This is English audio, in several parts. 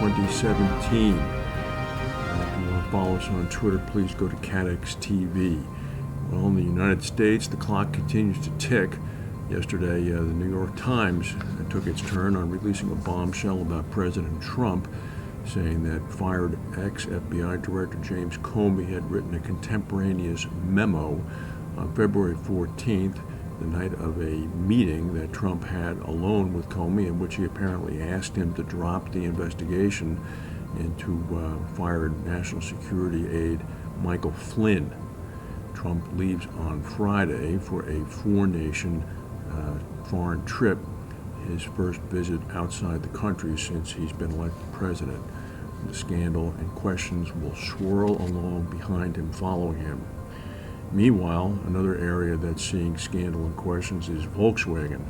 2017. If you want to follow us on Twitter, please go to CATEX TV. Well, in the United States, the clock continues to tick. Yesterday, the New York Times took its turn on releasing a bombshell about President Trump, saying that fired ex-FBI Director James Comey had written a contemporaneous memo on February 14th, the night of a meeting that Trump had alone with Comey, in which he apparently asked him to drop the investigation into fired National Security aide Michael Flynn. Trump leaves on Friday for a four-nation foreign trip, his first visit outside the country since he's been elected president. The scandal and questions will swirl along behind him, following him. Meanwhile, another area that's seeing scandal and questions is Volkswagen,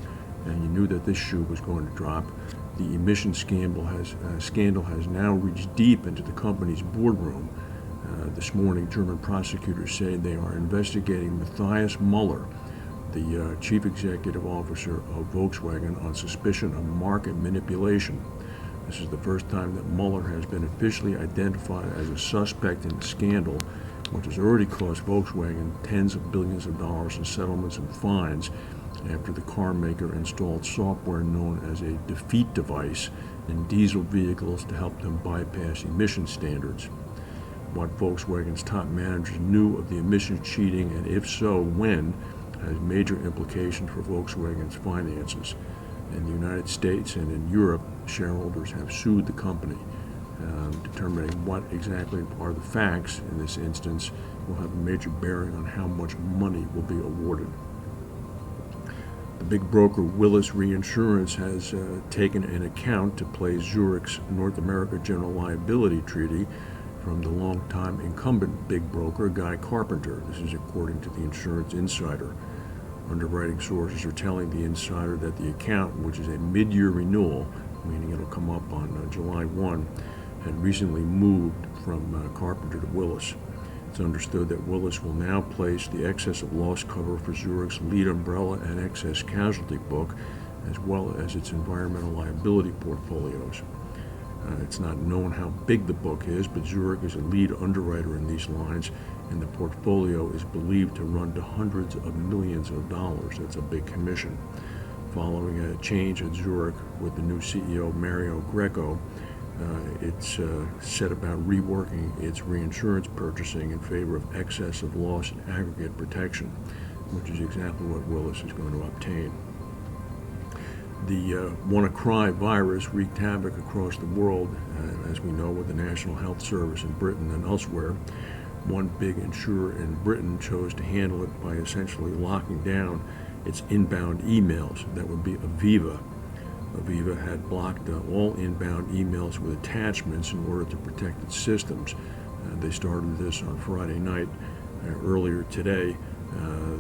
and you knew that this shoe was going to drop. The emission scandal has now reached deep into the company's boardroom. This morning, German prosecutors say they are investigating Matthias Muller, the chief executive officer of Volkswagen, on suspicion of market manipulation. This is the first time that Muller has been officially identified as a suspect in the scandal, which has already cost Volkswagen tens of billions of dollars in settlements and fines after the car maker installed software known as a defeat device in diesel vehicles to help them bypass emission standards. What Volkswagen's top managers knew of the emission cheating, and if so, when, has major implications for Volkswagen's finances. In the United States and in Europe, shareholders have sued the company. Determining what exactly are the facts in this instance will have a major bearing on how much money will be awarded. The big broker Willis Reinsurance has taken an account to play Zurich's North America General Liability Treaty from the longtime incumbent big broker Guy Carpenter. This is according to the Insurance Insider. Underwriting sources are telling the Insider that the account, which is a mid-year renewal, meaning it'll come up on July 1, had recently moved from Carpenter to Willis. It's understood that Willis will now place the excess of loss cover for Zurich's lead umbrella and excess casualty book, as well as its environmental liability portfolios. It's not known how big the book is, but Zurich is a lead underwriter in these lines, and the portfolio is believed to run to hundreds of millions of dollars. That's a big commission. Following a change at Zurich with the new CEO Mario Greco, it's set about reworking its reinsurance purchasing in favor of excess of loss and aggregate protection, which is exactly what Willis is going to obtain. The WannaCry virus wreaked havoc across the world, as we know, with the National Health Service in Britain and elsewhere. One big insurer in Britain chose to handle it by essentially locking down its inbound emails. That would be Aviva. Aviva had blocked all inbound emails with attachments in order to protect its systems. They started this on Friday night. Earlier today,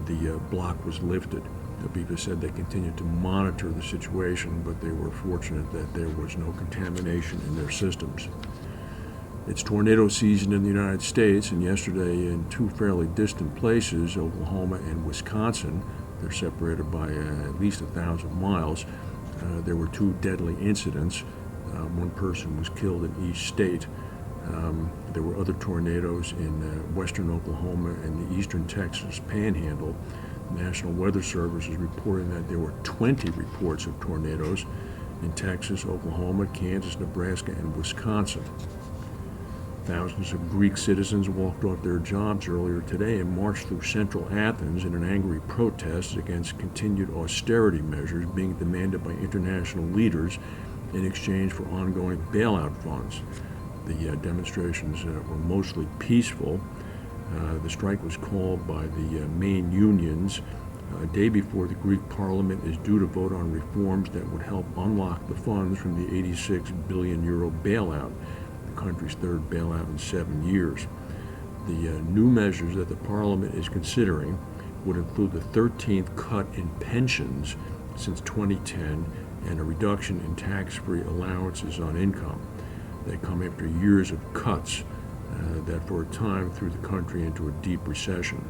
the block was lifted. Aviva said they continued to monitor the situation, but they were fortunate that there was no contamination in their systems. It's tornado season in the United States, and yesterday in two fairly distant places, Oklahoma and Wisconsin, they're separated by at least 1,000 miles, there were two deadly incidents. One person was killed in each state. There were other tornadoes in western Oklahoma and the eastern Texas panhandle. The National Weather Service is reporting that there were 20 reports of tornadoes in Texas, Oklahoma, Kansas, Nebraska, and Wisconsin. Thousands of Greek citizens walked off their jobs earlier today and marched through central Athens in an angry protest against continued austerity measures being demanded by international leaders in exchange for ongoing bailout funds. The demonstrations were mostly peaceful. The strike was called by the main unions a day before the Greek parliament is due to vote on reforms that would help unlock the funds from the 86 billion euro bailout, the country's third bailout in 7 years. The new measures that the parliament is considering would include the 13th cut in pensions since 2010 and a reduction in tax-free allowances on income. They come after years of cuts that for a time threw the country into a deep recession.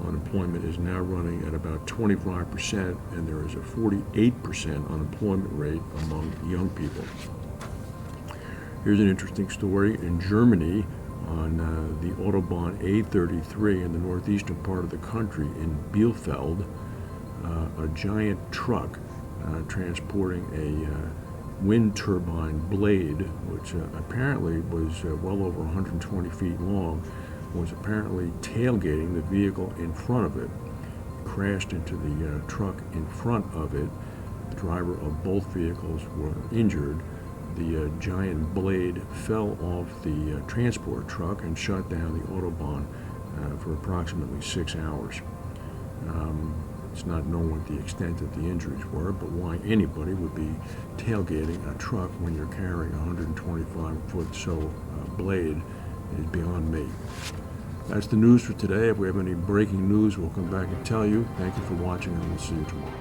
Unemployment is now running at about 25%, and there is a 48% unemployment rate among young people. Here's an interesting story. In Germany, on the autobahn A33 in the northeastern part of the country, in Bielefeld, a giant truck transporting a wind turbine blade, which apparently was well over 120 feet long, was apparently tailgating the vehicle in front of it. It crashed into the truck in front of it. The driver of both vehicles were injured. The giant blade fell off the transport truck and shut down the autobahn for approximately 6 hours. It's not known what the extent of the injuries were, but why anybody would be tailgating a truck when you're carrying a 125-foot blade is beyond me. That's the news for today. If we have any breaking news, we'll come back and tell you. Thank you for watching, and we'll see you tomorrow.